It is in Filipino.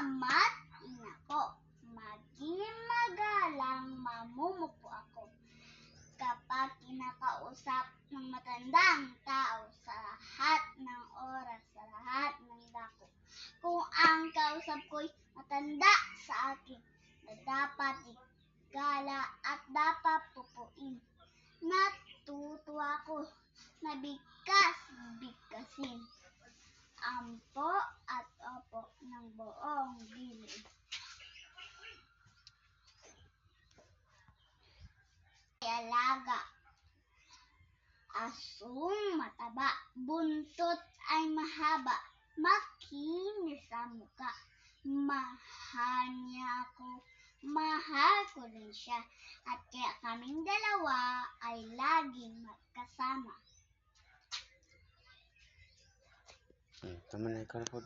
Ama't ina ko, maging magalang mamumupo ako. Kapag kinakausap ng matandang tao sa lahat ng oras, sa lahat ng dako. Kung ang kausap ko'y matanda sa akin, na dapat igala at dapat pupuin. Natutuwa ko na bigkasin, ampo at opo ng buong gilid. Alaga, asong mataba, buntot ay mahaba, makinis ang muka. Mahal niya ako, mahal ko rin siya, at kaya kaming dalawa ay laging magkasama. Tama na ikaw na po.